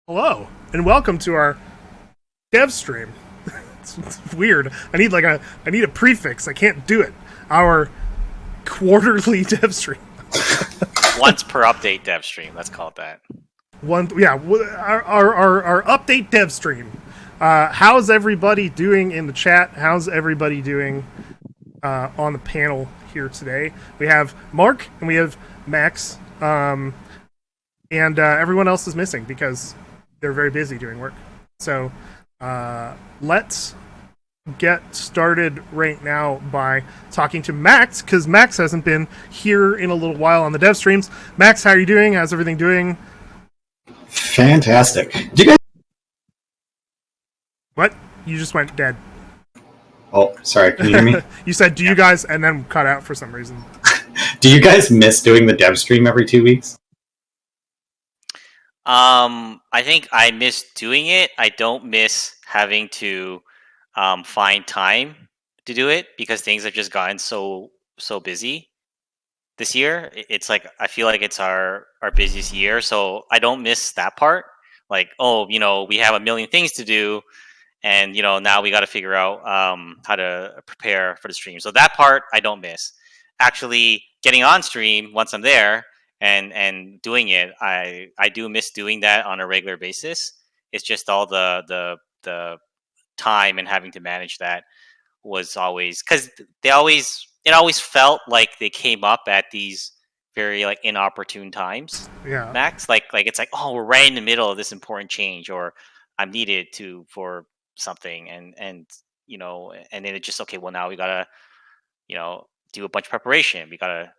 Hello, and welcome to our Devstream. It's weird. I need a prefix. I can't do it. Our quarterly Devstream. Once per update Devstream, let's call it that. Our update Devstream. How's everybody doing in the chat? How's everybody doing on the panel here today? We have Mark and we have Max, and everyone else is missing because they're very busy doing work. So let's get started right now by talking to Max, because Max hasn't been here in a little while on the dev streams. Max, how are you doing? How's everything doing? Fantastic. Do you guys? What? You just went dead. Oh, sorry. Can you hear me? You said, "Do you guys?" and then cut out for some reason. Do you guys miss doing the dev stream every 2 weeks? I think I miss doing it. I don't miss having to find time to do it because things have just gotten so busy this year. It's like I feel like it's our busiest year, so I don't miss that part. Like, oh, we have a million things to do, and now we got to figure out how to prepare for the stream. So that part I don't miss. Actually, getting on stream once I'm there and doing it, I do miss doing that on a regular basis. It's just all the time and having to manage that was always because it always felt like they came up at these very like inopportune times. Yeah. Max, like it's like, oh, we're right in the middle of this important change, or I'm needed to for something, and and then it's just okay. Well, now we gotta do a bunch of preparation. We gotta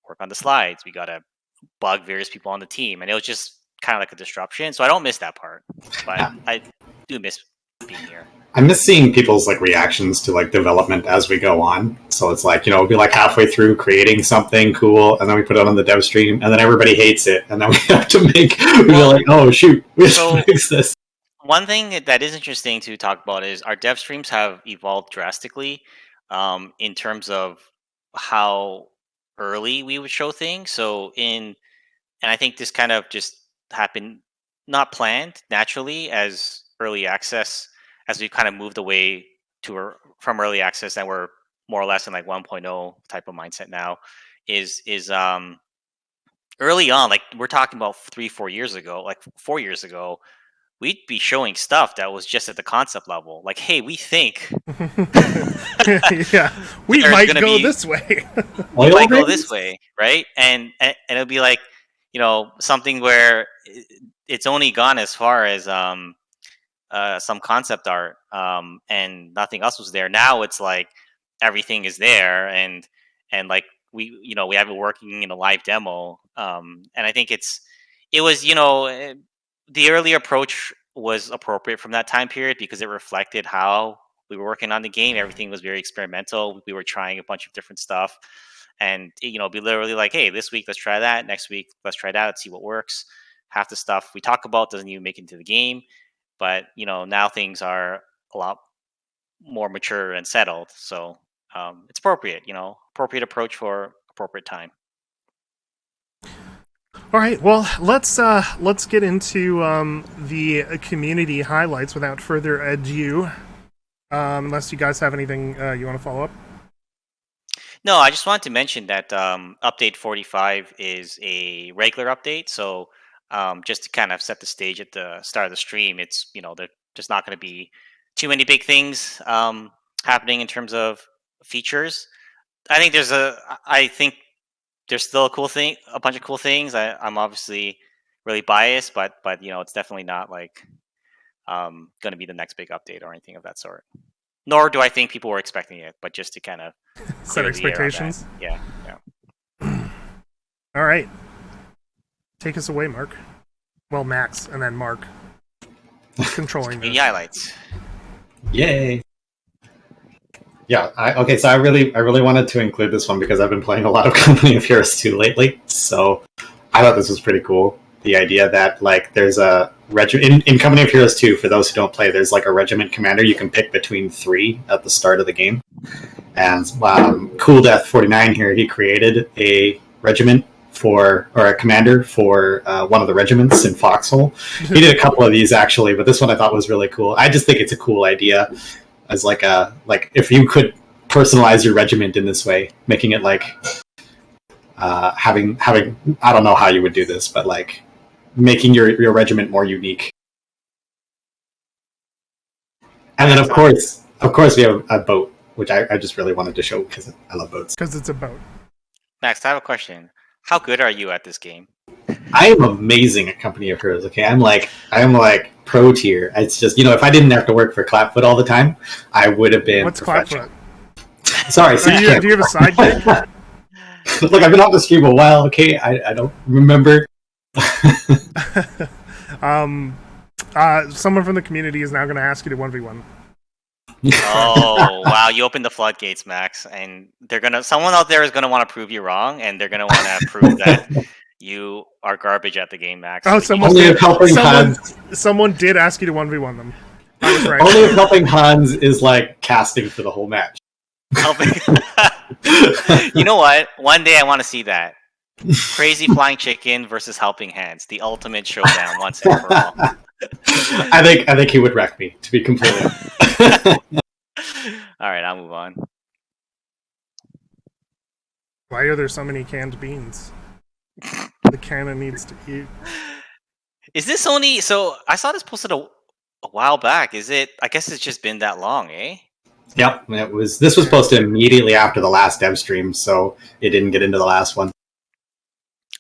work on the slides. We gotta bug various people on the team, and it was just kind of like a disruption. So I don't miss that part, but Yeah. I do miss being here. I miss seeing people's like reactions to like development as we go on. So it's like, we'll be like halfway through creating something cool, and then we put it on the dev stream, and then everybody hates it, and then we have to we're like, oh shoot, we have to fix this. One thing that is interesting to talk about is our dev streams have evolved drastically in terms of how early we would show things. And I think this kind of just happened, not planned, naturally, as early access, as we kind of moved away from early access, and we're more or less in like 1.0 type of mindset now. Is early on, like we're talking about 3-4 years ago, like 4 years ago, we'd be showing stuff that was just at the concept level. Like, hey, we think Yeah, we there's might gonna go be- this way. we might go this way, right? And it'll be like, something where it's only gone as far as some concept art, and nothing else was there. Now it's like everything is there, and like we have it working in a live demo, and I think it was the early approach was appropriate from that time period because it reflected how we were working on the game. Everything was very experimental. We were trying a bunch of different stuff, and be literally like, hey, this week let's try that, next week let's try that, let's see what works. Half the stuff we talk about doesn't even make it into the game, but now things are a lot more mature and settled, so it's appropriate. Appropriate approach for appropriate time. All right, well, let's get into the community highlights without further ado. Unless you guys have anything you want to follow up. No, I just wanted to mention that update 45 is a regular update. So just to kind of set the stage at the start of the stream, it's there's not going to be too many big things happening in terms of features. I think there's still a bunch of cool things. I'm obviously really biased, but it's definitely not like going to be the next big update or anything of that sort. Nor do I think people were expecting it, but just to kind of Set expectations. Yeah. All right, take us away, Mark. Well, Max, and then Mark controlling The this. highlights. Yay. Yeah, okay, so I really wanted to include this one because I've been playing a lot of Company of Heroes 2 lately, so I thought this was pretty cool. The idea that like there's a in Company of Heroes 2, for those who don't play, there's like a regiment commander you can pick between 3 at the start of the game. And Cool Death 49 here, he created a regiment or a commander for one of the regiments in Foxhole. He did a couple of these actually, but this one I thought was really cool. I just think it's a cool idea as like if you could personalize your regiment in this way, making it like having I don't know how you would do this, but like making your regiment more unique. And then of course we have a boat, which I just really wanted to show because I love boats. Because it's a boat. Max, I have a question. How good are you at this game? I am amazing at Company of Heroes. Okay, I'm like pro tier. It's just, if I didn't have to work for Clapfoot all the time, I would have been. What's Clapfoot? Sorry, do you have a side gig? Look, I've been off the stream a while. Okay, I don't remember. Someone from the community is now going to ask you to 1v1. Oh wow! You opened the floodgates, Max, and someone out there is gonna want to prove you wrong, and they're gonna want to prove that you are garbage at the game, Max. Oh, someone did ask you to 1v1 them. I was right. Only if helping Hans is like casting for the whole match. You know what? One day I want to see that. Crazy Flying Chicken versus Helping Hands, the ultimate showdown once and for all. I think he would wreck me, to be completely honest. All right, I'll move on. Why are there so many canned beans? The cannon needs to eat. Is this only... So, I saw this posted a while back. Is it... I guess it's just been that long, eh? Yep, this was posted immediately after the last Devstream, so it didn't get into the last one.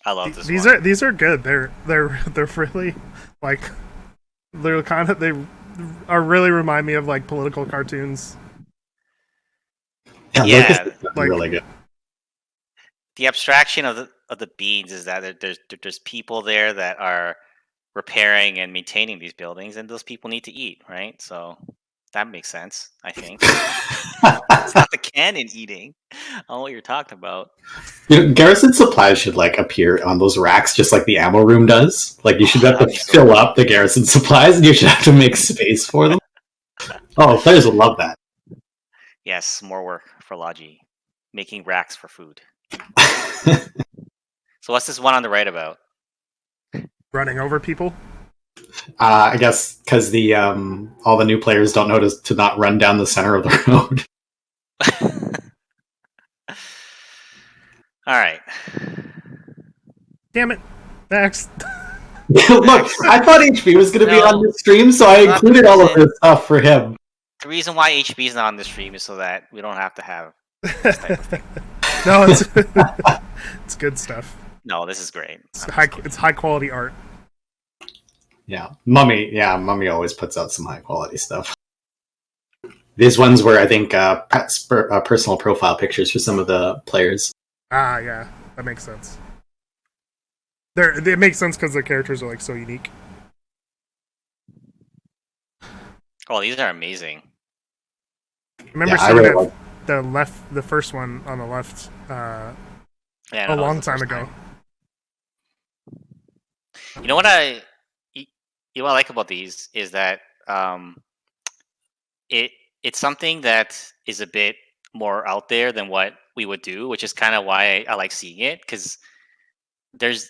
I love this these one. These are good. They're really, like... They're kind of... They are really remind me of, like, political cartoons. Yeah, like, really good. The abstraction of the beans is that there's people there that are repairing and maintaining these buildings, and those people need to eat, right? So that makes sense, I think. It's not the cannon eating. I don't know what you're talking about. Garrison supplies should like appear on those racks just like the ammo room does. Like you should have to fill up the Garrison supplies, and you should have to make space for them. Oh, players would love that. Yes, more work for Logi. Making racks for food. So what's this one on the right about? Running over people? I guess because the all the new players don't notice to not run down the center of the road. All right. Damn it. Next. Look, I thought HP was going to be on the stream, so I included all of this stuff for him. The reason why HP is not on the stream is so that we don't have to have this type of thing. No, it's good stuff. No, this is great. It's high quality art. Yeah, Mummy always puts out some high quality stuff. These ones were, I think, personal profile pictures for some of the players. Ah, yeah, that makes sense. It makes sense because the characters are like so unique. Oh, these are amazing. I remember seeing the first one on the left a long time ago. You know what I like about these is that it's something that is a bit more out there than what we would do, which is kind of why I like seeing it, because there's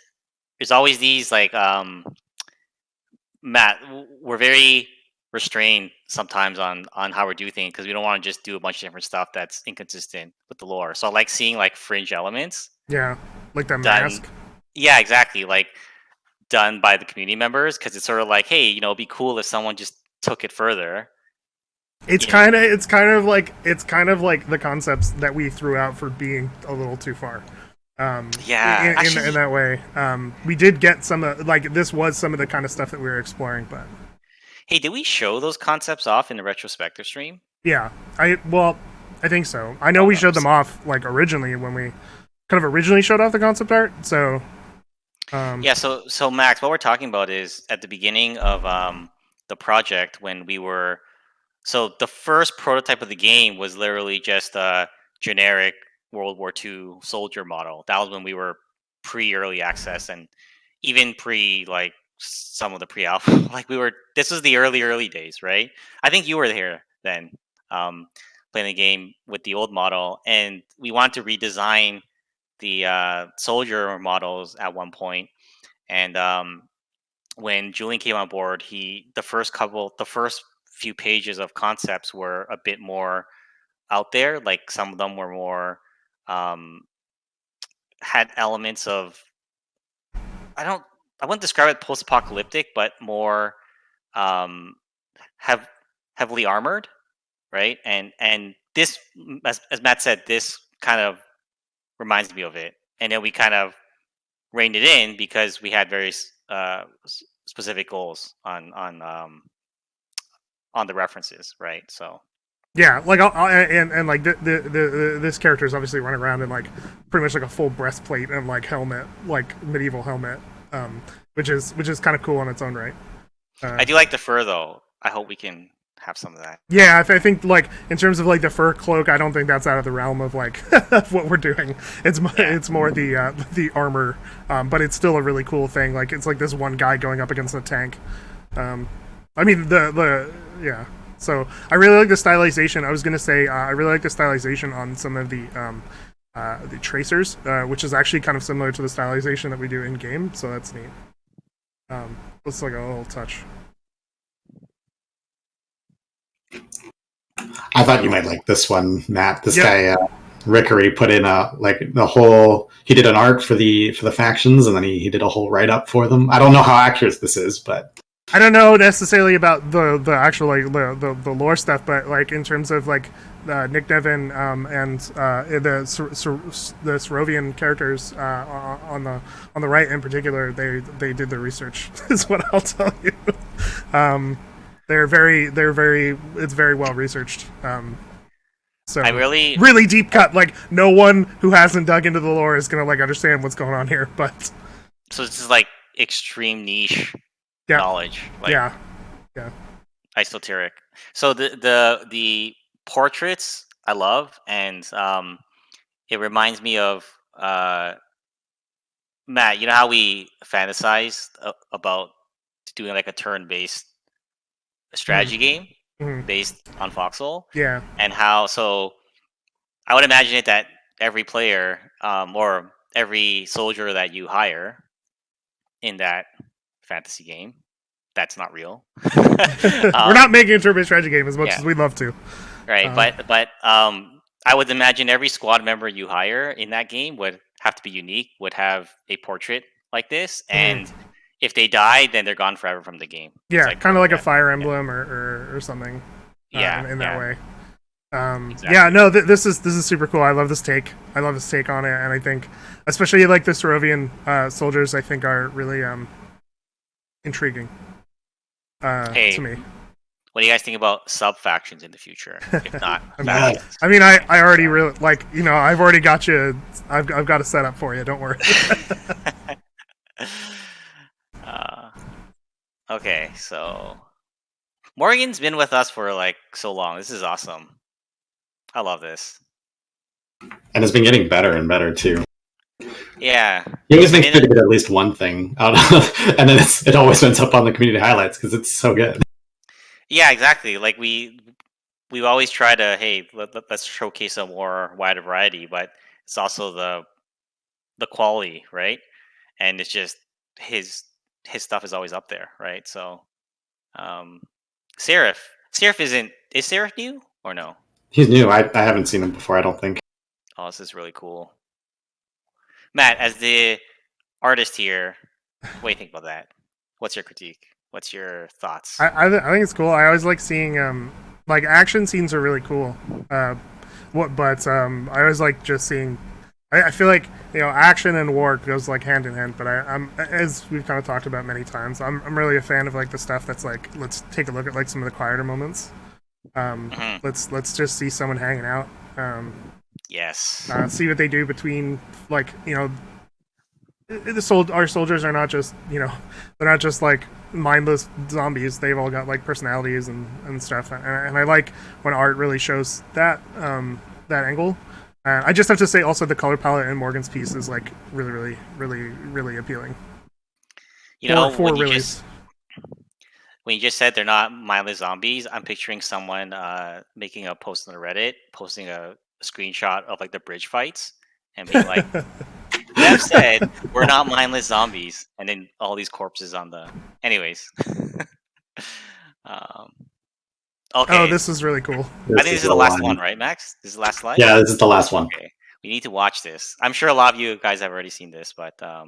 always these like Matt, we're very restrained sometimes on how we do things because we don't want to just do a bunch of different stuff that's inconsistent with the lore. So I like seeing like fringe elements. Yeah, like that mask. Yeah, exactly. Like done by the community members, because it's sort of like, hey, it'd be cool if someone just took it further. It's kind of like the concepts that we threw out for being a little too far. In that way, we did get some this was some of the kind of stuff that we were exploring. But hey, did we show those concepts off in the retrospective stream? Yeah, I think so. I know we showed them off like originally when we kind of originally showed off the concept art. So yeah, so Max, what we're talking about is at the beginning of the project when we were. So the first prototype of the game was literally just a generic World War II soldier model. That was when we were pre-early access and even pre like some of the pre-alpha. Like this was the early days, right? I think you were here then, playing the game with the old model, and we wanted to redesign soldier models at one point, and when Julian came on board, the first few pages of concepts were a bit more out there. Like some of them were more um, had elements of I wouldn't describe it post-apocalyptic, but more um, have heavily armored, right? And this, as Matt said, this kind of reminds me of it. And then we kind of reined it in because we had very specific goals on the references, right? So Yeah, like and like this character is obviously running around in like pretty much like a full breastplate and like helmet, like medieval helmet, which is kind of cool on its own right. I do like the fur though. I hope we can have some of that. Yeah, I think like in terms of like the fur cloak, I don't think that's out of the realm of like of what we're doing. It's more the armor, but it's still a really cool thing. Like it's like this one guy going up against a tank. I mean the yeah. So I really like the stylization. I was gonna say I really like the stylization on some of the tracers, which is actually kind of similar to the stylization that we do in game. So that's neat. Looks like a little touch. I thought you might like this one, Matt. This guy, Rickery, put in he did an arc for the factions, and then he did a whole write up for them. I don't know how accurate this is, but I don't know necessarily about the actual like the lore stuff, but like in terms of like Nick Devon and the Serovian characters on the right in particular, they did the research. Is what I'll tell you. They're very it's very well researched. So I really deep cut. Like no one who hasn't dug into the lore is gonna like understand what's going on here. But so this is like extreme niche knowledge. Like, yeah, esoteric. So the portraits I love, and it reminds me of Matt. You know how we fantasized about doing like a turn-based strategy game based on Foxhole. Yeah. And how so I would imagine it that every player or every soldier that you hire in that fantasy game, that's not real. We're not making a turn-based strategy game as much as we'd love to. Right, but I would imagine every squad member you hire in that game would have to be unique, would have a portrait like this, and if they die, then they're gone forever from the game. Yeah, like, kind of like a Fire Emblem or something. In that way. Exactly. Yeah, no, this is super cool. I love this take. I love this take on it, and I think, especially like the Serovian soldiers, I think are really intriguing to me. What do you guys think about sub factions in the future? If not, I mean, I already really like I've already got you. I've got a setup for you. Don't worry. Okay, so Morgan's been with us for like so long. This is awesome. I love this, and it's been getting better and better too. Yeah, he always makes sure to get at least one thing out of, and then it always ends up on the community highlights because it's so good. Yeah, exactly. Like we always try to let's showcase a more wider variety, but it's also the quality, right? And it's just his stuff is always up there, right? So, Seraph is Seraph new or no? He's new. I haven't seen him before. I don't think. Oh, this is really cool. Matt, as the artist here, what do you think about that? What's your critique? What's your thoughts? I think it's cool. I always like seeing like action scenes are really cool. I always like just seeing. I feel like action and war goes like hand in hand. But I'm as we've kind of talked about many times. I'm really a fan of like the stuff that's like let's take a look at like some of the quieter moments. Let's just see someone hanging out. Yes. See what they do between like our soldiers are not just they're not just like mindless zombies. They've all got like personalities and stuff, and I like when art really shows that that angle. I just have to say also the color palette in Morgan's piece is like really appealing. When you just said they're not mindless zombies, I'm picturing someone making a post on the Reddit, posting a screenshot of like the bridge fights, and being like, Dev said we're not mindless zombies, and then all these corpses on the. Anyways. Okay. Oh, this is really cool. I think this is the last one, right, Max? This is the last slide? Yeah, this is the last one. Okay. We need to watch this. I'm sure a lot of you guys have already seen this, but I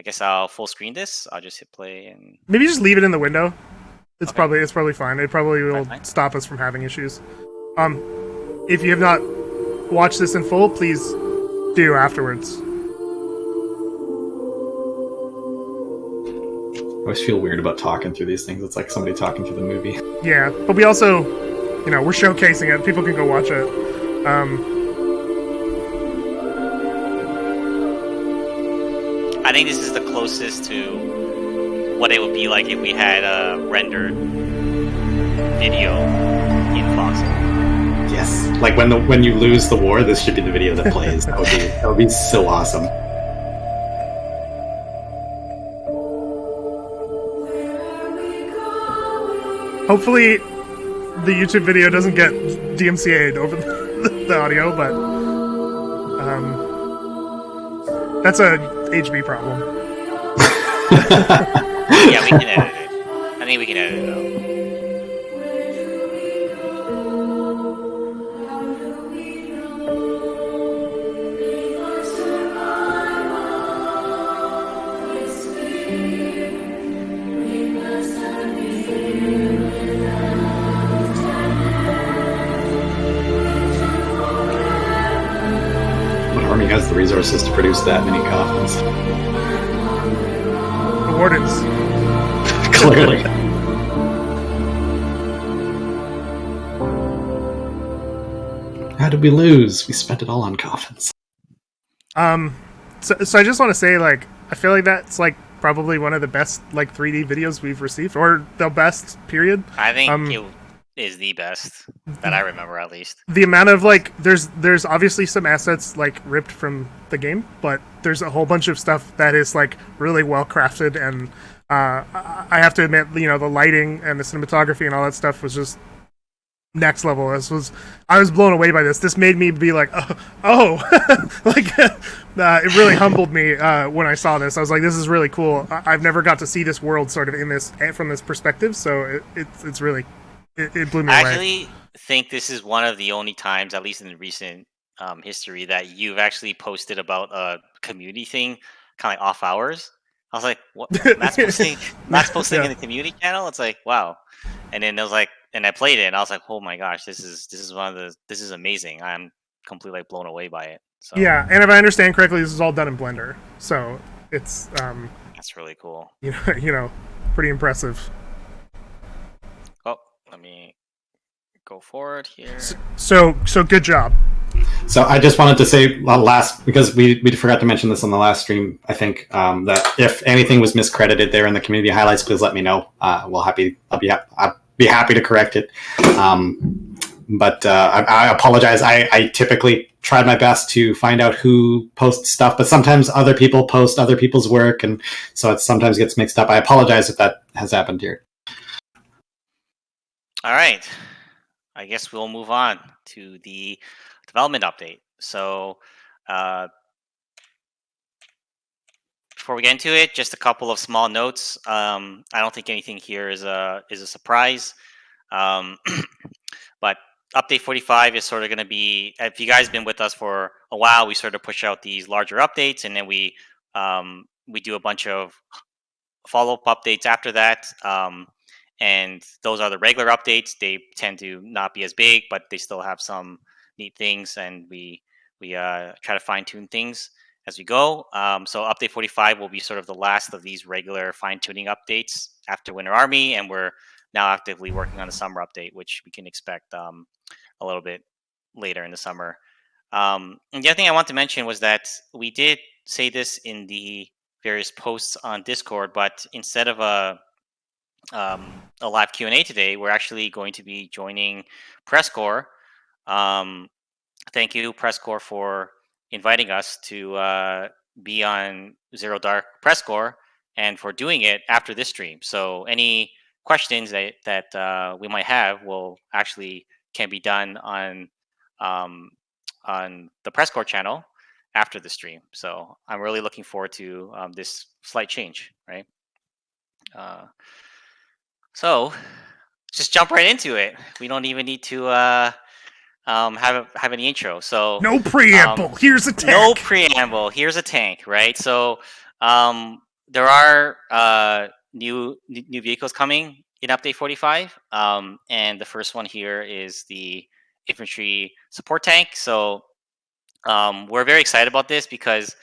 guess I'll full screen this. I'll just hit play and Maybe just leave it in the window. It's Okay. probably fine. It probably will Fine. stop us from having issues. If you have not watched this in full, please do afterwards. I always feel weird about talking through these things. It's like somebody talking through the movie. Yeah, but we also, we're showcasing it. People can go watch it. I think this is the closest to what it would be like if we had a rendered video in Foxhole. Yes, like when you lose the war, this should be the video that plays. That would be so awesome. Hopefully, the YouTube video doesn't get DMCA'd over the audio, but that's a HB problem. Yeah, we can edit it. I think we can edit it out. What army has the resources to produce that many coffins? The Wardens. Clearly. How did we lose? We spent it all on coffins. So I just want to say, like, I feel like that's like probably one of the best like 3D videos we've received, or the best period. I think it is the best that I remember, at least. The amount of like, there's obviously some assets like ripped from the game, but there's a whole bunch of stuff that is like really well crafted, and I have to admit, the lighting and the cinematography and all that stuff was just next level. I was blown away by this. This made me be like, like it really humbled me when I saw this. I was like, this is really cool. I've never got to see this world sort of from this perspective, so it's really it blew me I away. actually think this is one of the only times, at least in the recent history, that you've actually posted about a community thing, kind of like off hours. I was like, what? That's posting Yeah. in the community channel? It's like, wow. And then it was like, and I played it, and I was like, oh my gosh, this is this is amazing. I'm completely like blown away by it. So Yeah, and if I understand correctly, this is all done in Blender, so it's that's really cool. pretty impressive. Oh, let me go forward here. So good job. So I just wanted to say last, because we forgot to mention this on the last stream, I think, that if anything was miscredited there in the community highlights, please let me know. I'll be happy to correct it. But I apologize. I typically tried my best to find out who posts stuff, but sometimes other people post other people's work, and so it sometimes gets mixed up. I apologize if that has happened here. All right. I guess we'll move on to the development update. So before we get into it, just a couple of small notes. I don't think anything here is a surprise. But update 45 is sort of going to be, if you guys have been with us for a while, we sort of push out these larger updates, and then we do a bunch of follow-up updates after that. And those are the regular updates. They tend to not be as big, but they still have some neat things, and we try to fine-tune things as we go. So update 45 will be sort of the last of these regular fine-tuning updates after Winter Army, and we're now actively working on the summer update, which we can expect a little bit later in the summer. And the other thing I want to mention was that we did say this in the various posts on Discord, but instead of a live Q&A today, we're actually going to be joining Presscore. Thank you, Presscore, for inviting us to be on Zero Dark Presscore, and for doing it after this stream. So any questions that we might have can be done on the Presscore channel after the stream. So I'm really looking forward to this slight change, right? So just jump right into it. We don't even need to have any intro. So No preamble. Here's a tank. No preamble. Here's a tank, right? So there are new vehicles coming in update 45, and the first one here is the infantry support tank. So we're very excited about this because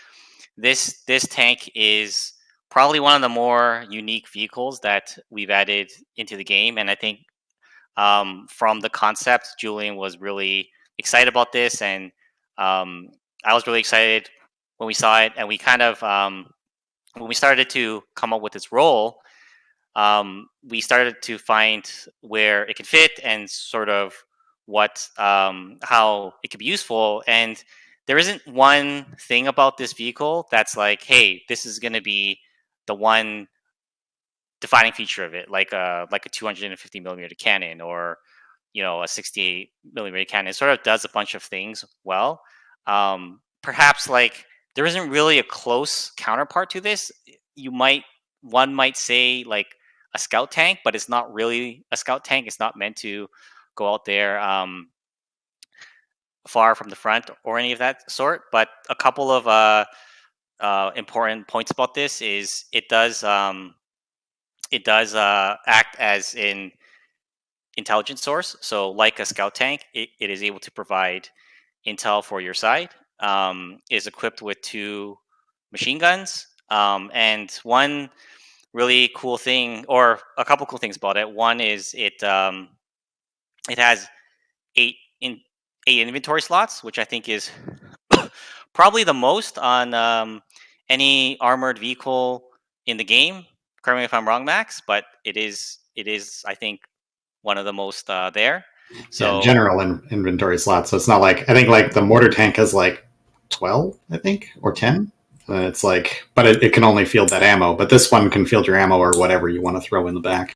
this tank is probably one of the more unique vehicles that we've added into the game, and I think from the concept, Julian was really excited about this, and I was really excited when we saw it. And we kind of when we started to come up with this role, we started to find where it could fit and sort of what how it could be useful. And there isn't one thing about this vehicle that's like, hey, this is going to be the one defining feature of it, like a 250 millimeter cannon, or a 68 millimeter cannon. It sort of does a bunch of things well. Perhaps like there isn't really a close counterpart to this. One might say like a scout tank, but it's not really a scout tank. It's not meant to go out there far from the front or any of that sort. But a couple of important points about this is it does act as an intelligence source. So like a scout tank, it is able to provide intel for your side. Is equipped with 2 machine guns, and one really cool thing, or a couple cool things about it. One is it has 8 inventory slots, which I think is probably the most on any armored vehicle in the game. Correct me if I'm wrong, Max, but it is I think one of the most there. So general inventory slots. So it's not like, I think like the mortar tank has like 12, I think, or 10. And it's like, but it can only field that ammo. But this one can field your ammo or whatever you want to throw in the back.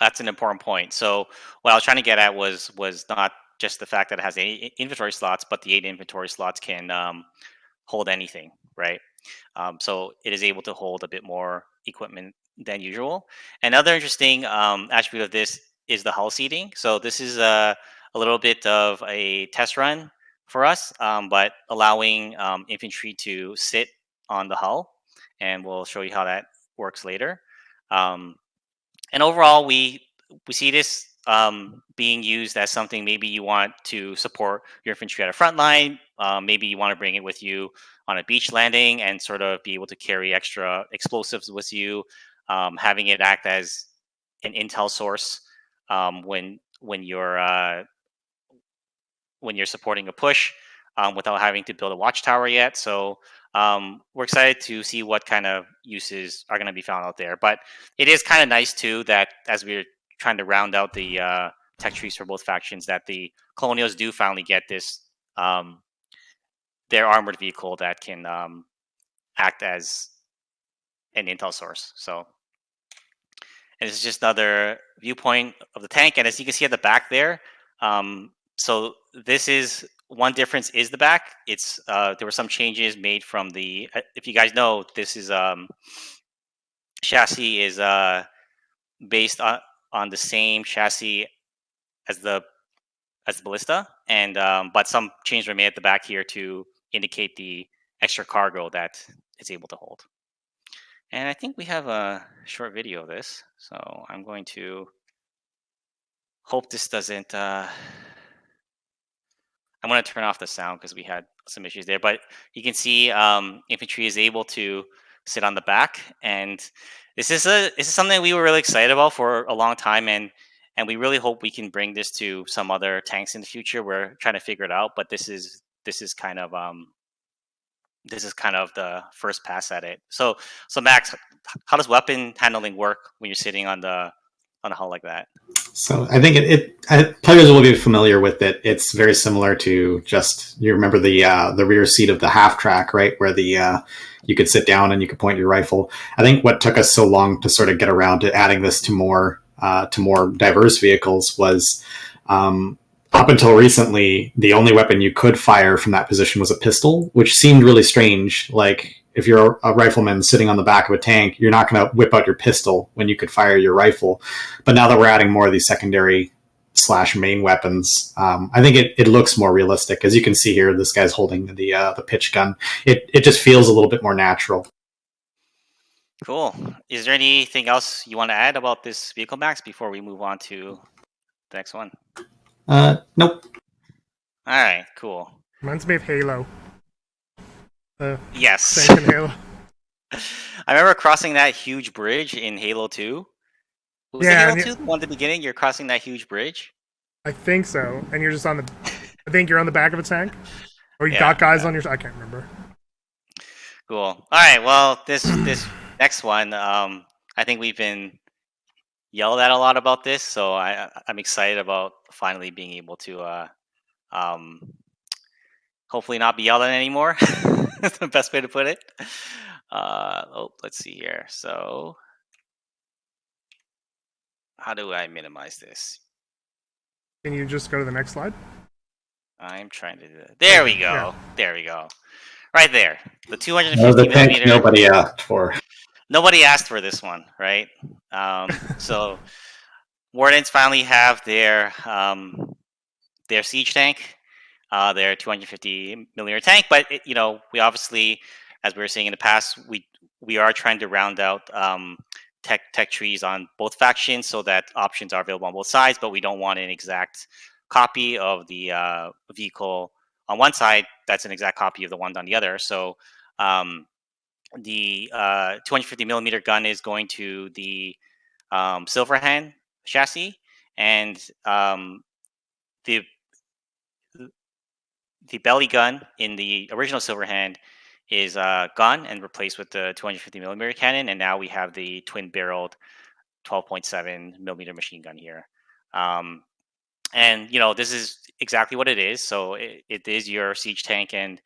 That's an important point. So what I was trying to get at was not just the fact that it has 8 inventory slots, but the 8 inventory slots can hold anything, right? So it is able to hold a bit more equipment than usual. Another interesting attribute of this is the hull seating. So this is a little bit of a test run for us, but allowing infantry to sit on the hull, and we'll show you how that works later. And overall, we see this being used as something maybe you want to support your infantry at a front line. Maybe you want to bring it with you on a beach landing and sort of be able to carry extra explosives with you, having it act as an intel source when you're supporting a push without having to build a watchtower yet. So we're excited to see what kind of uses are going to be found out there. But it is kind of nice too that as we're trying to round out the tech trees for both factions, that the Colonials do finally get this their armored vehicle that can act as an intel source. So, and this is just another viewpoint of the tank. And as you can see at the back there, so this is one difference is the back. It's there were some changes made from the. If you guys know, this is chassis is based on the same chassis as the ballista, and but some changes were made at the back here to indicate the extra cargo that it's able to hold. And I think we have a short video of this, so I'm going to hope this doesn't. I'm going to turn off the sound because we had some issues there, but you can see infantry is able to sit on the back, and this is something we were really excited about for a long time, and we really hope we can bring this to some other tanks in the future. We're trying to figure it out, but this is kind of the first pass at it. So Max, how does weapon handling work when you're sitting on a hull like that? So I think players will be familiar with it. It's very similar to just, you remember the rear seat of the half track, right? Where you could sit down and you could point your rifle. I think what took us so long to sort of get around to adding this to more diverse vehicles was a up until recently, the only weapon you could fire from that position was a pistol, which seemed really strange. Like, if you're a rifleman sitting on the back of a tank, you're not going to whip out your pistol when you could fire your rifle. But now that we're adding more of these secondary / main weapons, I think it looks more realistic. As you can see here, this guy's holding the pitch gun. It just feels a little bit more natural. Cool. Is there anything else you want to add about this vehicle, Max, before we move on to the next one? Nope. All right, cool. Reminds me of Halo. Yes. Tank in Halo. I remember crossing that huge bridge in Halo 2. Was it Halo 2 the one at the beginning? You're crossing that huge bridge? I think so. And you're just on the... I think you're on the back of a tank? Or you got guys on your... I can't remember. Cool. All right, well, this next one, I think we've been yelled at a lot about this, so I'm excited about finally being able to hopefully not be yelled at anymore. That's the best way to put it. Let's see here. So how do I minimize this? Can you just go to the next slide? I'm trying to do that. There we go. Yeah. There we go. Right there. The 250 the tank nobody asked for. Nobody asked for this one, right? So Wardens finally have their siege tank, their 250 millimeter tank. But we obviously, as we were saying in the past, we are trying to round out tech trees on both factions so that options are available on both sides. But we don't want an exact copy of the vehicle on one side that's an exact copy of the one on the other. So the 250 millimeter gun is going to the Silverhand chassis, and the belly gun in the original Silverhand is gone and replaced with the 250 millimeter cannon, and now we have the twin-barreled 12.7 millimeter machine gun here. And this is exactly what it is. So it is your siege tank, and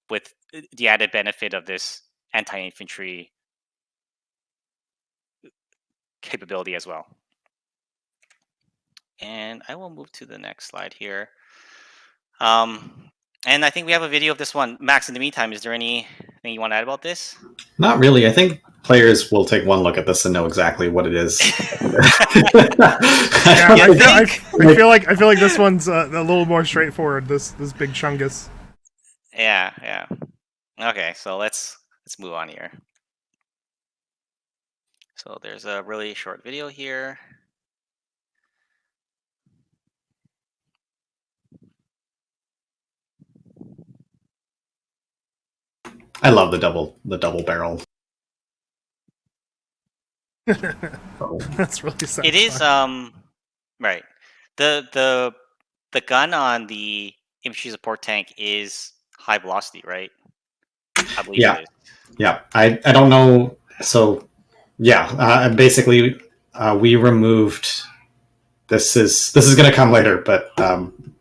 with the added benefit of this anti-infantry capability as well. And I will move to the next slide here. And I think we have a video of this one. Max, in the meantime, is there anything you want to add about this? Not really. I think players will take one look at this and know exactly what it is. I feel like this one's a little more straightforward. This big chungus. Yeah. Okay, so let's move on here. So there's a really short video here. I love the double barrel. That's really sad. It is right. The gun on the infantry support tank is high velocity, right? I believe it is. Yeah. I don't know. So basically we removed this is going to come later, but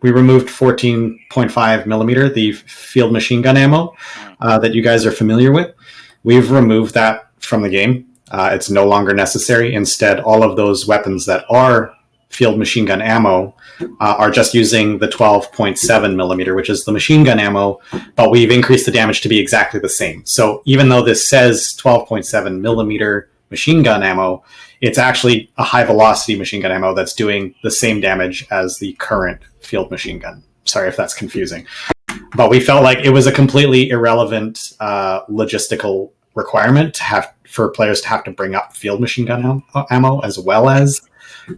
we removed 14.5 millimeter, the field machine gun ammo that you guys are familiar with. We've removed that from the game. It's no longer necessary. Instead, all of those weapons that are field machine gun ammo are just using the 12.7 millimeter, which is the machine gun ammo, but we've increased the damage to be exactly the same. So even though this says 12.7 millimeter machine gun ammo, it's actually a high velocity machine gun ammo that's doing the same damage as the current field machine gun. Sorry if that's confusing. But we felt like it was a completely irrelevant logistical requirement for players to have to bring up field machine gun ammo as well as...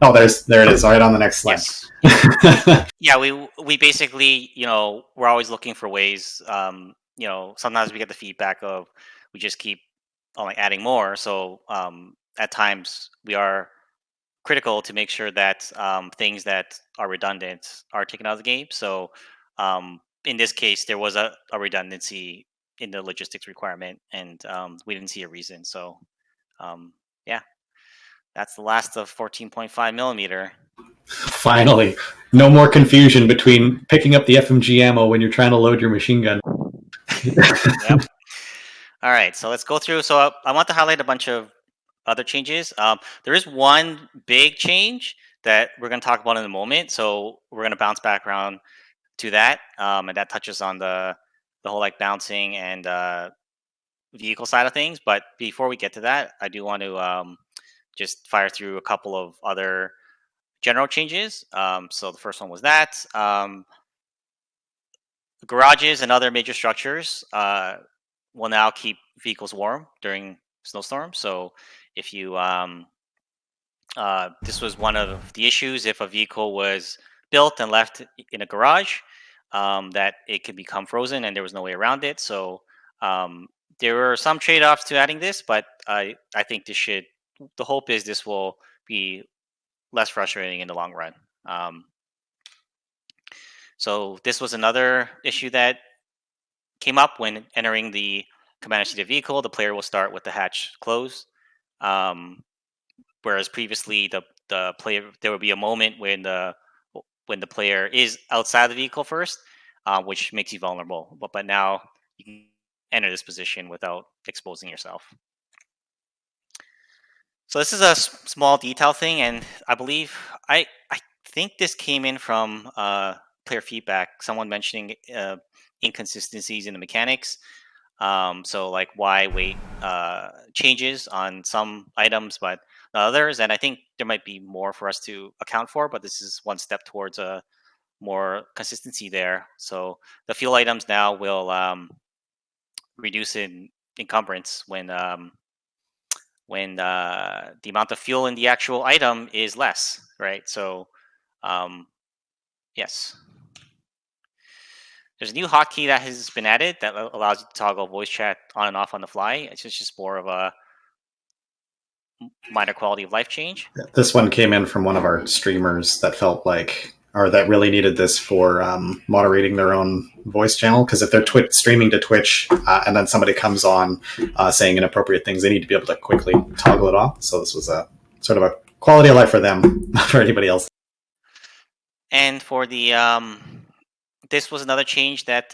Oh, there it is. Right on the next slide. Yes. Yeah, we basically, we're always looking for ways. Sometimes we get the feedback of we just keep adding more. So at times we are critical to make sure that things that are redundant are taken out of the game. So in this case, there was a redundancy in the logistics requirement, and we didn't see a reason. So that's the last of 14.5 millimeter. Finally, no more confusion between picking up the FMG ammo when you're trying to load your machine gun. Yep. All right, so let's go through. So I want to highlight a bunch of other changes. There is one big change that we're going to talk about in a moment. So we're going to bounce back around to that, and that touches on the whole like bouncing and vehicle side of things. But before we get to that, I do want to just fire through a couple of other general changes. So the first one was that garages and other major structures will now keep vehicles warm during snowstorms. So if you this was one of the issues if a vehicle was built and left in a garage, that it could become frozen and there was no way around it. So there were some trade-offs to adding this, but I think this should. The hope is this will be less frustrating in the long run. So this was another issue that came up when entering the commander seated vehicle. The player will start with the hatch closed. Whereas previously the player, there would be a moment when the player is outside the vehicle first, which makes you vulnerable. But now you can enter this position without exposing yourself. So this is a small detail thing, and I believe I think this came in from player feedback. Someone mentioning inconsistencies in the mechanics. So like why weight changes on some items, but not others. And I think there might be more for us to account for, but this is one step towards a more consistency there. So the fuel items now will reduce in encumbrance when the amount of fuel in the actual item is less, right? So yes. There's a new hotkey that has been added that allows you to toggle voice chat on and off on the fly. It's just more of a minor quality of life change. This one came in from one of our streamers that felt like, or that really needed this for moderating their own voice channel. Because if they're streaming to Twitch and then somebody comes on saying inappropriate things, they need to be able to quickly toggle it off. So this was a sort of a quality of life for them, not for anybody else. And for the this was another change that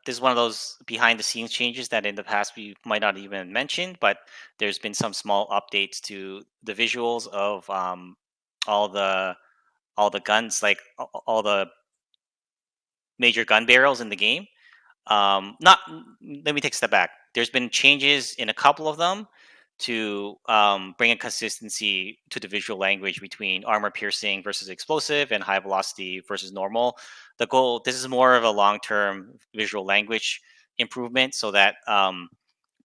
this is one of those behind the scenes changes that in the past we might not even mentioned, but there's been some small updates to the visuals of all the guns, like all the major gun barrels in the game. Not Let me take a step back. There's been changes in a couple of them to bring a consistency to the visual language between armor piercing versus explosive and high velocity versus normal. The goal, this is more of a long-term visual language improvement so that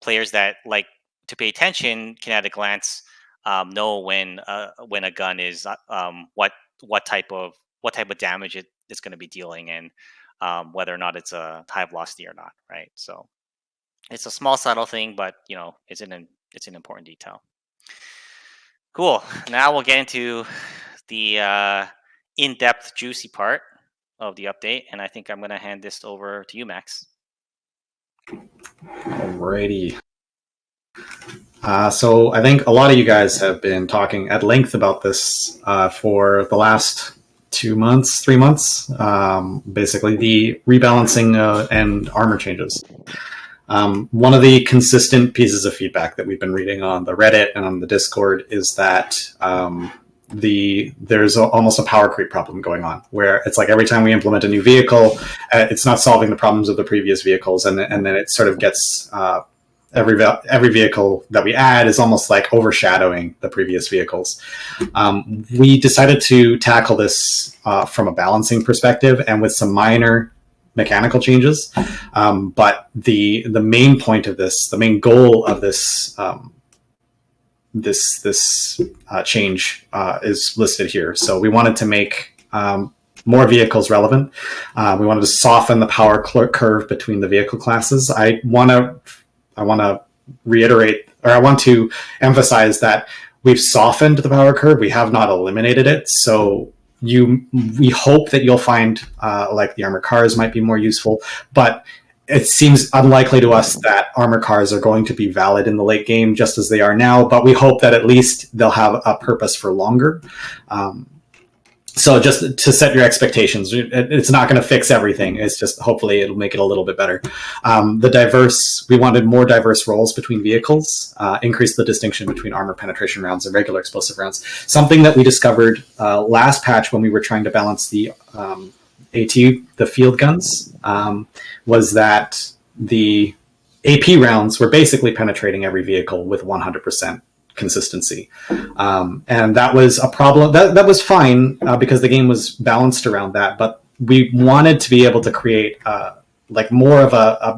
players that like to pay attention can at a glance know when a gun is what type of damage it's going to be dealing, and whether or not it's a high velocity or not, right? So it's a small subtle thing, but it's an important detail. Cool. Now we'll get into the in-depth juicy part of the update, and I think I'm going to hand this over to you, Max. Alrighty. So I think a lot of you guys have been talking at length about this for the last 3 months, basically the rebalancing and armor changes. One of the consistent pieces of feedback that we've been reading on the Reddit and on the Discord is that there's almost a power creep problem going on, where it's like every time we implement a new vehicle, it's not solving the problems of the previous vehicles, and then it sort of gets every vehicle that we add is almost like overshadowing the previous vehicles. We decided to tackle this from a balancing perspective and with some minor mechanical changes. But the main point of this, the main goal of this this change is listed here. So we wanted to make more vehicles relevant. We wanted to soften the power curve between the vehicle classes. I want to reiterate, or I want to emphasize that we've softened the power curve. We have not eliminated it. So we hope that you'll find like the armored cars might be more useful, but it seems unlikely to us that armored cars are going to be valid in the late game just as they are now, but we hope that at least they'll have a purpose for longer. So just to set your expectations, it's not going to fix everything. It's just hopefully it'll make it a little bit better. We wanted more diverse roles between vehicles, increase the distinction between armor penetration rounds and regular explosive rounds. Something that we discovered last patch when we were trying to balance the AT, the field guns, was that the AP rounds were basically penetrating every vehicle with 100% consistency, and that was a problem. That was fine because the game was balanced around that, but we wanted to be able to create like more of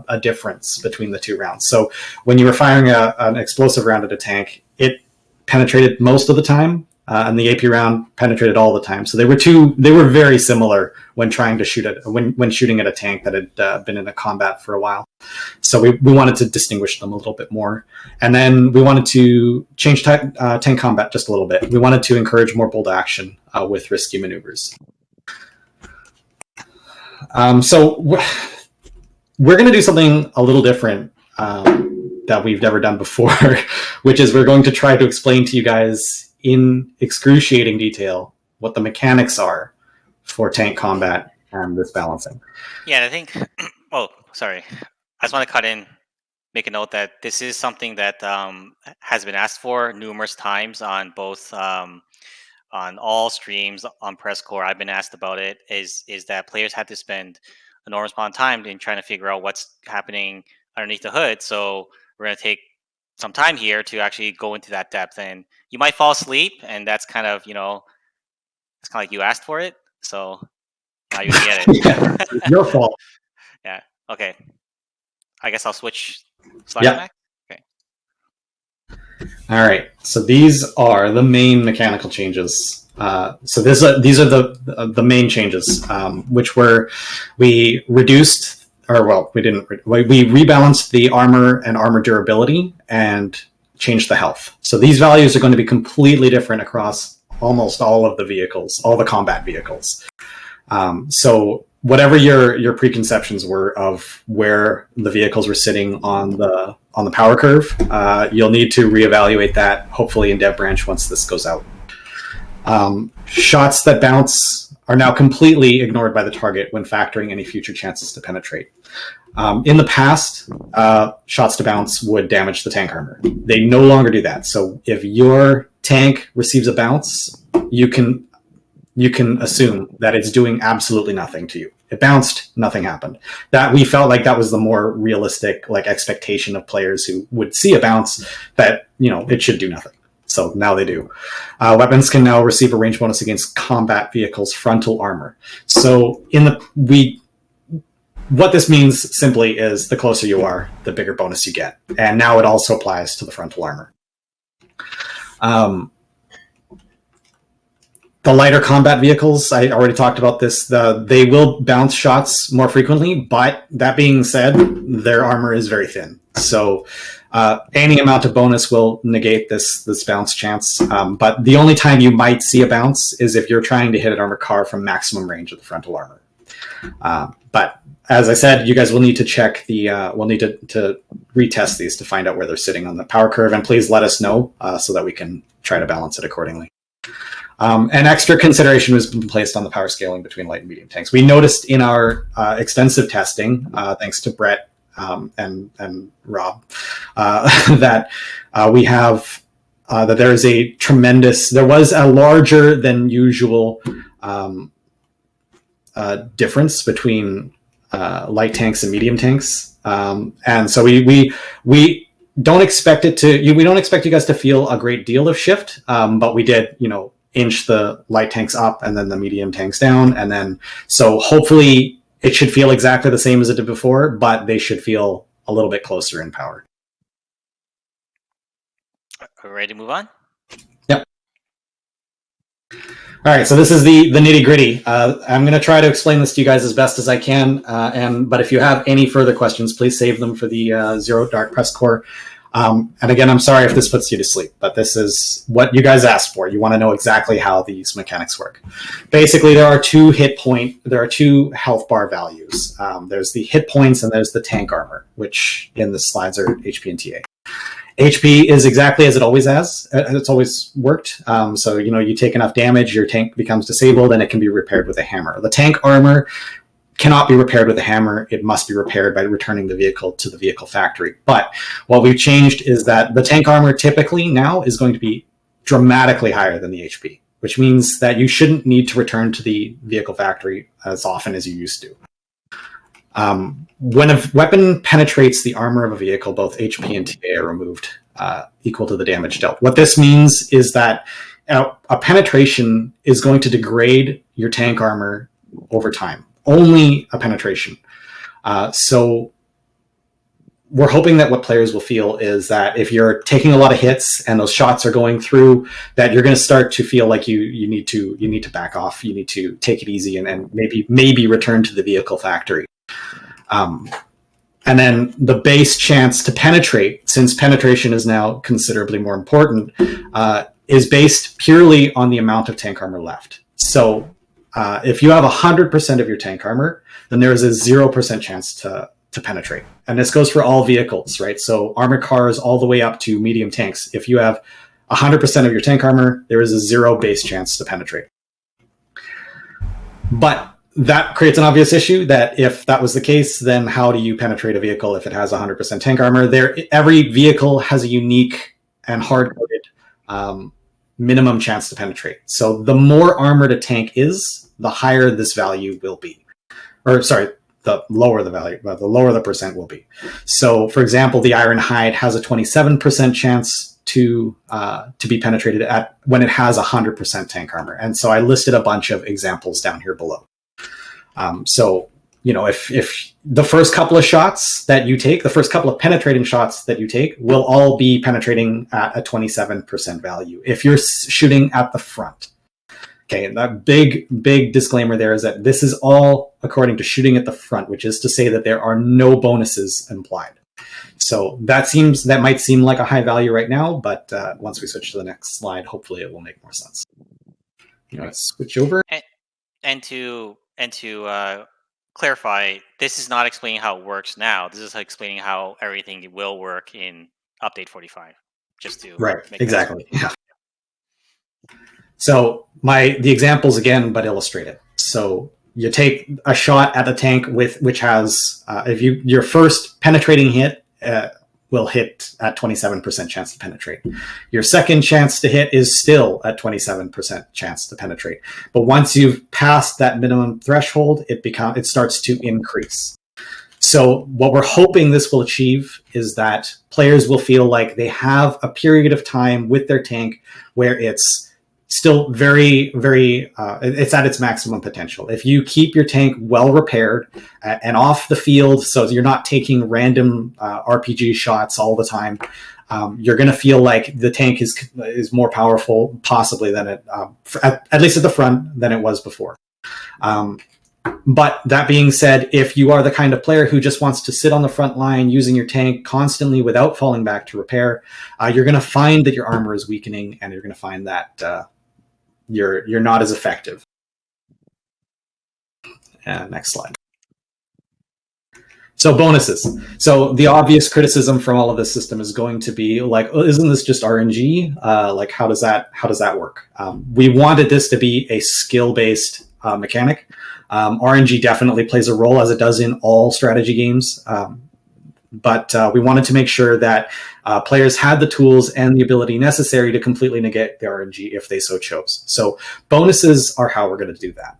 a difference between the two rounds. So when you were firing an explosive round at a tank, it penetrated most of the time, and the AP round penetrated all the time. So they were very similar when trying to shoot when shooting at a tank that had been in a combat for a while. So we wanted to distinguish them a little bit more. And then we wanted to change tank combat just a little bit. We wanted to encourage more bold action with risky maneuvers. So we're going to do something a little different that we've never done before, which is we're going to try to explain to you guys in excruciating detail what the mechanics are for tank combat and this balancing. Yeah, and I think. Oh, sorry. I just want to cut in, make a note that this is something that has been asked for numerous times on both on all streams on Press Corps. I've been asked about it. Is that players had to spend an enormous amount of time in trying to figure out what's happening underneath the hood. So we're going to take some time here to actually go into that depth, and you might fall asleep, and that's kind of it's kind of like you asked for it, so now you get it. Yeah, it's your fault. Yeah. Okay. I guess I'll switch slides back. Okay. All right. So these are the main mechanical changes. So these are the main changes, which were we reduced. We didn't. We rebalanced the armor and armor durability and changed the health. So these values are going to be completely different across almost all of the vehicles, all the combat vehicles. So whatever your preconceptions were of where the vehicles were sitting on the power curve, you'll need to reevaluate that hopefully in Dev Branch once this goes out. Shots that bounce are now completely ignored by the target when factoring any future chances to penetrate. In the past, shots to bounce would damage the tank armor. They no longer do that. So if your tank receives a bounce, you can assume that it's doing absolutely nothing to you. It bounced, nothing happened. That we felt like that was the more realistic expectation of players who would see a bounce, that it should do nothing. So now they do. Weapons can now receive a range bonus against combat vehicles' frontal armor. So what this means simply is the closer you are, the bigger bonus you get. And now it also applies to the frontal armor. The lighter combat vehicles, I already talked about this, they will bounce shots more frequently, but that being said, their armor is very thin. So any amount of bonus will negate this bounce chance. But the only time you might see a bounce is if you're trying to hit an armored car from maximum range of the frontal armor. But as I said, you guys will need to check we'll need to retest these to find out where they're sitting on the power curve, and please let us know so that we can try to balance it accordingly. An extra consideration was placed on the power scaling between light and medium tanks. We noticed in our extensive testing, thanks to Brett and Rob, that we have that there was a larger than usual difference between light tanks and medium tanks, and so we don't expect we don't expect you guys to feel a great deal of shift, but we did inch the light tanks up and then the medium tanks down, and then so hopefully it should feel exactly the same as it did before, but they should feel a little bit closer in power. Are we ready to move on? Yep. All right, so this is the nitty gritty. I'm going to try to explain this to you guys as best as I can, but if you have any further questions, please save them for the Zero Dark Press Corps. And again, I'm sorry if this puts you to sleep, but this is what you guys asked for. You want to know exactly how these mechanics work. Basically, there are two health bar values. There's the hit points and there's the tank armor, which in the slides are HP and TA. HP is exactly as it always has. It's always worked. So, you take enough damage, your tank becomes disabled, and it can be repaired with a hammer. The tank armor cannot be repaired with a hammer. It must be repaired by returning the vehicle to the vehicle factory. But what we've changed is that the tank armor typically now is going to be dramatically higher than the HP, which means that you shouldn't need to return to the vehicle factory as often as you used to. When a weapon penetrates the armor of a vehicle, both HP and TA are removed, equal to the damage dealt. What this means is that a penetration is going to degrade your tank armor over time. Only a penetration. So we're hoping that what players will feel is that if you're taking a lot of hits and those shots are going through, that you're going to start to feel like you need to back off. You need to take it easy and maybe return to the vehicle factory. And then the base chance to penetrate, since penetration is now considerably more important, is based purely on the amount of tank armor left. So if you have 100% of your tank armor, then there is a 0% chance to penetrate. And this goes for all vehicles, right? So armored cars all the way up to medium tanks. If you have 100% of your tank armor, there is a 0 base chance to penetrate. But that creates an obvious issue that if that was the case, then how do you penetrate a vehicle if it has 100% tank armor? Every vehicle has a unique and hard-coded minimum chance to penetrate. So the more armored a tank is, the higher this value will be. Or sorry, the lower the value, the lower the percent will be. So for example, the Ironhide has a 27% chance to be penetrated at when it has 100% tank armor. And so I listed a bunch of examples down here below. So, if the first couple of shots that you take, the first couple of penetrating shots that you take will all be penetrating at a 27% value. If you're shooting at the front, okay, and that big disclaimer there is that this is all according to shooting at the front, which is to say that there are no bonuses implied. So that might seem like a high value right now, but once we switch to the next slide, hopefully it will make more sense. Let's switch over. And to clarify, this is not explaining how it works now. This is explaining how everything will work in update 45. Just to make exactly. Yeah. So the examples again, but illustrated. So you take a shot at a tank which has your first penetrating hit will hit at 27% chance to penetrate. Your second chance to hit is still at 27% chance to penetrate. But once you've passed that minimum threshold, it starts to increase. So what we're hoping this will achieve is that players will feel like they have a period of time with their tank where it's still very, very, it's at its maximum potential. If you keep your tank well repaired and off the field, so you're not taking random RPG shots all the time, you're going to feel like the tank is more powerful, possibly than it, at least at the front, than it was before. But that being said, if you are the kind of player who just wants to sit on the front line using your tank constantly without falling back to repair, you're going to find that your armor is weakening, and you're going to find that you're not as effective. Next slide. So bonuses. So the obvious criticism from all of this system is going to be like, isn't this just RNG? Like, how does that work? We wanted this to be a skill-based mechanic. RNG definitely plays a role, as it does in all strategy games. But we wanted to make sure that players had the tools and the ability necessary to completely negate the RNG if they so chose. So bonuses are how we're going to do that.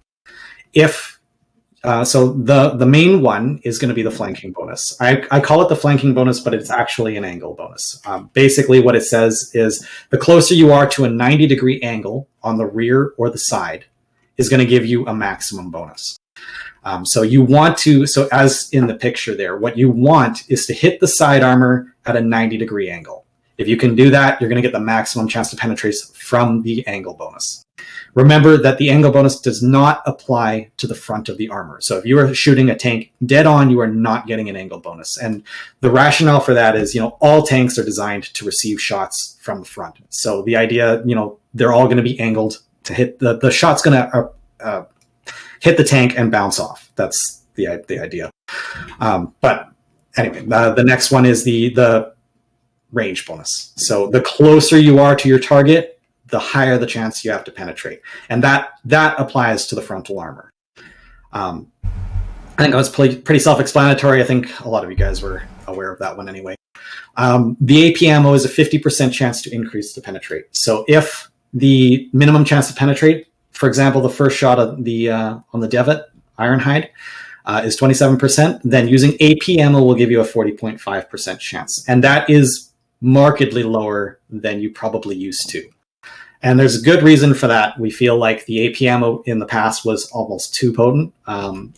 So the main one is going to be the flanking bonus. I call it the flanking bonus, but it's actually an angle bonus. Basically what it says is the closer you are to a 90-degree angle on the rear or the side is going to give you a maximum bonus. So as in the picture there, what you want is to hit the side armor at a 90-degree angle. If you can do that, you're going to get the maximum chance to penetrate from the angle bonus. Remember that the angle bonus does not apply to the front of the armor. So if you are shooting a tank dead on, you are not getting an angle bonus. And the rationale for that is, all tanks are designed to receive shots from the front. So the idea, they're all going to be angled to hit the shot's going to hit the tank and bounce off. That's the idea. But anyway, the next one is the range bonus. So the closer you are to your target, the higher the chance you have to penetrate. And that applies to the frontal armor. I think that was pretty self-explanatory. I think a lot of you guys were aware of that one anyway. The AP ammo is a 50% chance to increase to penetrate. So if the minimum chance to penetrate, for example, the first shot of the on the Devet Ironhide is 27%, then using AP ammo will give you a 40.5% chance. And that is markedly lower than you probably used to. And there's a good reason for that. We feel like the AP ammo in the past was almost too potent.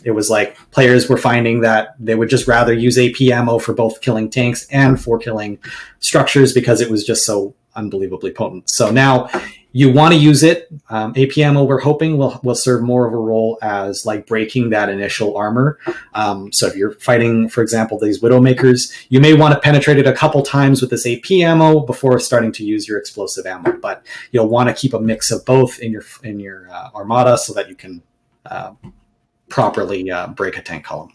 It was like players were finding that they would just rather use AP ammo for both killing tanks and for killing structures because it was just so unbelievably potent. So now you want to use it. AP ammo, we're hoping, will serve more of a role as like breaking that initial armor. So if you're fighting, for example, these Widowmakers, you may want to penetrate it a couple times with this AP ammo before starting to use your explosive ammo. But you'll want to keep a mix of both in your armada so that you can properly break a tank column.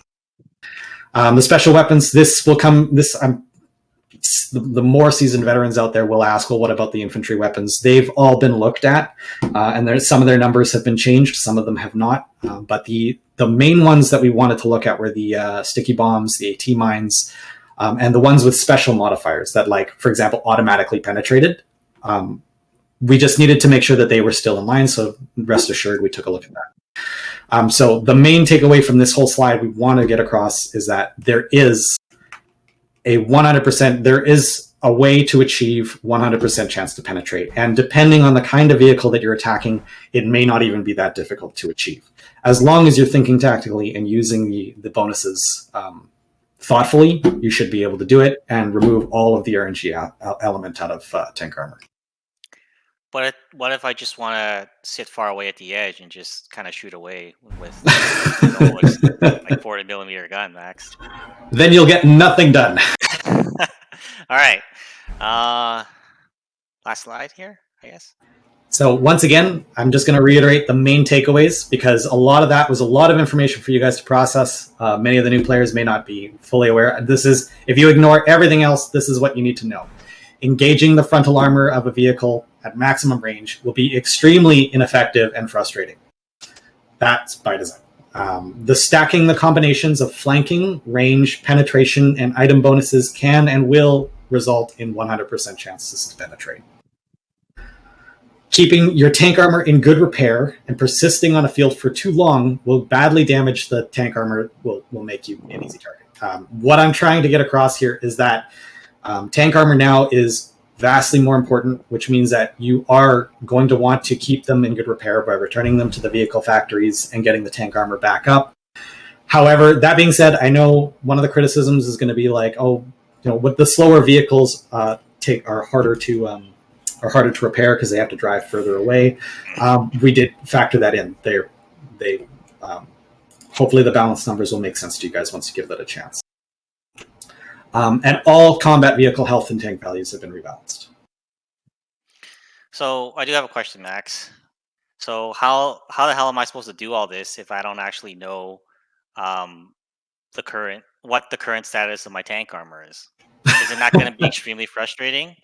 The special weapons, the more seasoned veterans out there will ask, well, what about the infantry weapons? They've all been looked at, and some of their numbers have been changed. Some of them have not. But the main ones that we wanted to look at were the sticky bombs, the AT mines, and the ones with special modifiers that, like, for example, automatically penetrated. We just needed to make sure that they were still in line, so rest assured we took a look at that. So the main takeaway from this whole slide we want to get across is that there is a 100%, there is a way to achieve 100% chance to penetrate. And depending on the kind of vehicle that you're attacking, it may not even be that difficult to achieve. As long as you're thinking tactically and using the bonuses thoughtfully, you should be able to do it and remove all of the RNG element out of tank armor. But what if I just want to sit far away at the edge and just kind of shoot away with like 40 millimeter gun, Max? Then you'll get nothing done. All right. Last slide here, I guess. So once again, I'm just going to reiterate the main takeaways because a lot of that was a lot of information for you guys to process. Many of the new players may not be fully aware. If you ignore everything else, this is what you need to know. Engaging the frontal armor of a vehicle at maximum range will be extremely ineffective and frustrating. That's by design. Stacking the combinations of flanking, range, penetration, and item bonuses can and will result in 100% chances to penetrate. Keeping your tank armor in good repair and persisting on a field for too long will badly damage the tank armor, will make you an easy target. What I'm trying to get across here is that tank armor now is vastly more important, which means that you are going to want to keep them in good repair by returning them to the vehicle factories and getting the tank armor back up. However, that being said, I know one of the criticisms is going to be like, what the slower vehicles are harder to repair because they have to drive further away. We did factor that in. They hopefully the balance numbers will make sense to you guys once you give that a chance. And all combat vehicle health and tank values have been rebalanced. So I do have a question, Max. So how the hell am I supposed to do all this if I don't actually know what the current status of my tank armor is? Is it not going to be extremely frustrating?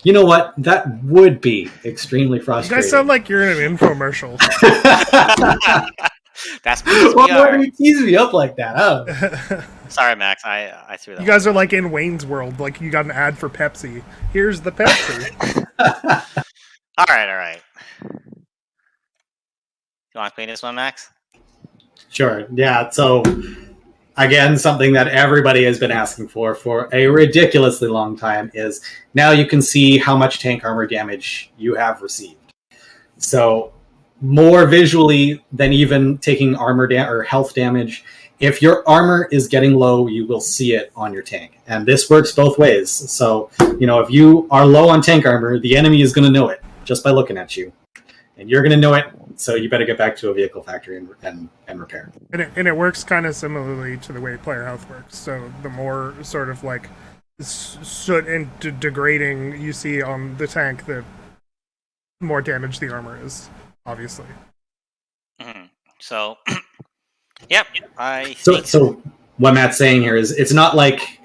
You know what? That would be extremely frustrating. You guys sound like you're in an infomercial. That's because we are. Why do you tease me up like that? Oh. Sorry, Max. I threw that. You guys are like in Wayne's World. Like you got an ad for Pepsi. Here's the Pepsi. All right. You want to play this one, Max? Sure. Yeah. So, again, something that everybody has been asking for a ridiculously long time is now you can see how much tank armor damage you have received. So, more visually than even taking armor or health damage. If your armor is getting low, you will see it on your tank. And this works both ways. So, if you are low on tank armor, the enemy is going to know it just by looking at you. And you're going to know it, so you better get back to a vehicle factory and repair. And it works kind of similarly to the way player health works. So the more sort of like soot and degrading you see on the tank, the more damage the armor is, obviously. Mm-hmm. So... Yep, So what Matt's saying here is it's not like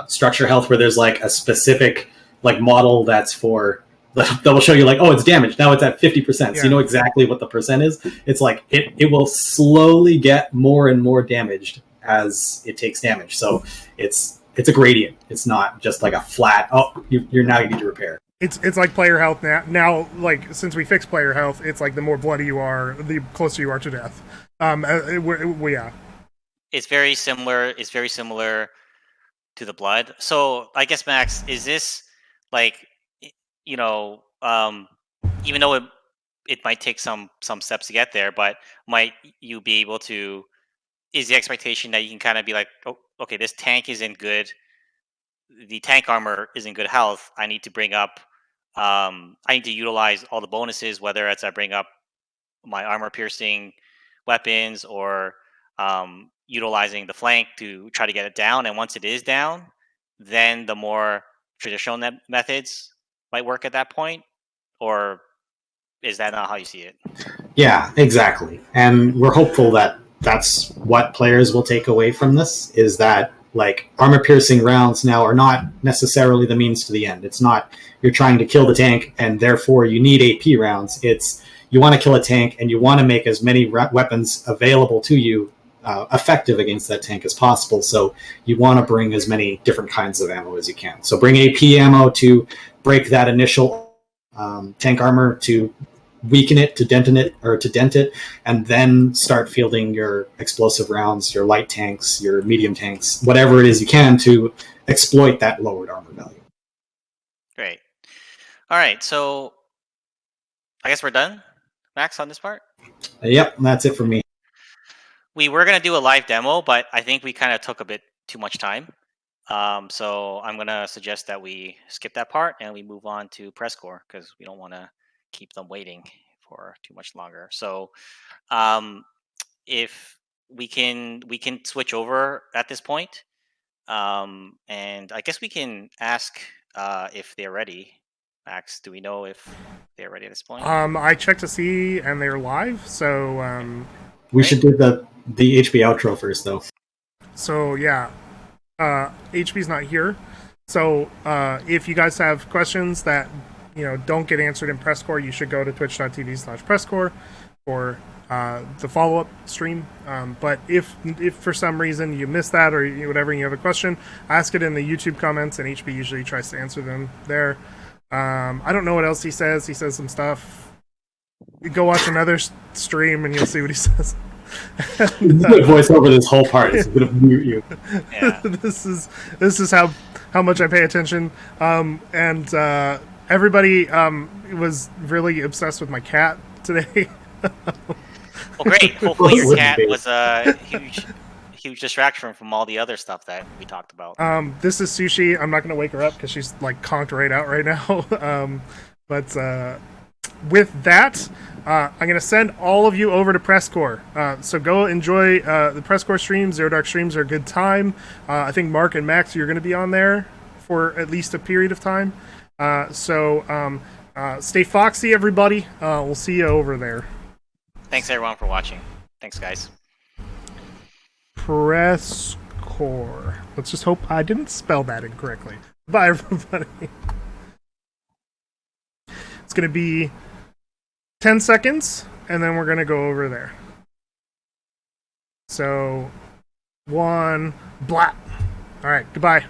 structure health where there's like a specific like model that's for that will show you like, oh, it's damaged. Now it's at 50%. So you know exactly what the percent is. It's like it will slowly get more and more damaged as it takes damage. So it's a gradient. It's not just like a flat, oh, you're now you need to repair. It's like player health now. Now, like, since we fixed player health, it's like the more bloody you are, the closer you are to death. Yeah. It's very similar. It's very similar to the blood. So I guess, Max, is this like, you know, even though it might take some steps to get there, but might you be able to? Is the expectation that you can kind of be like, oh, okay, this tank is in good. The tank armor is in good health. I need to bring up. I need to utilize all the bonuses, whether it's I bring up my armor piercing weapons or utilizing the flank to try to get it down. And once it is down, then the more traditional methods might work at that point. Or is that not how you see it? Yeah, exactly. And we're hopeful that that's what players will take away from this, is that like armor piercing rounds now are not necessarily the means to the end. It's not you're trying to kill the tank and therefore you need AP rounds. It's you want to kill a tank and you want to make as many weapons available to you effective against that tank as possible. So you want to bring as many different kinds of ammo as you can. So bring AP ammo to break that initial tank armor, to weaken it, to dent it, and then start fielding your explosive rounds, your light tanks, your medium tanks, whatever it is you can to exploit that lowered armor value. Great. All right, so I guess we're done, Max, on this part? Yep, that's it for me. We were going to do a live demo, but I think we kind of took a bit too much time. So I'm going to suggest that we skip that part and we move on to press corps because we don't want to keep them waiting for too much longer. So if we can switch over at this point. And I guess we can ask if they're ready. Max, do we know if they're ready at this point? I checked to see and they're live, so we should do the HB outro first though. So yeah. HB's not here. So if you guys have questions that don't get answered in press corps, you should go to twitch.tv/press corps for the follow-up stream. But if for some reason you missed that or whatever and you have a question, ask it in the YouTube comments and HB usually tries to answer them there. I don't know what else he says. He says some stuff. Go watch another stream and you'll see what he says. Voice over this whole part is going to mute you. Yeah. This is how much I pay attention. And everybody was really obsessed with my cat today. Well, great. Hopefully your cat was a huge distraction from all the other stuff that we talked about. This is Sushi. I'm not going to wake her up because she's like conked right out right now. But with that, I'm going to send all of you over to press corps. So go enjoy the press corps streams. Zero Dark streams are a good time. I think Mark and Max, you're going to be on there for at least a period of time. So stay foxy, everybody. We'll see you over there. Thanks, everyone, for watching. Thanks, guys. Press corps. Let's just hope I didn't spell that incorrectly. Bye, everybody. It's going to be 10 seconds, and then we're going to go over there. So, 1, blah. All right, goodbye.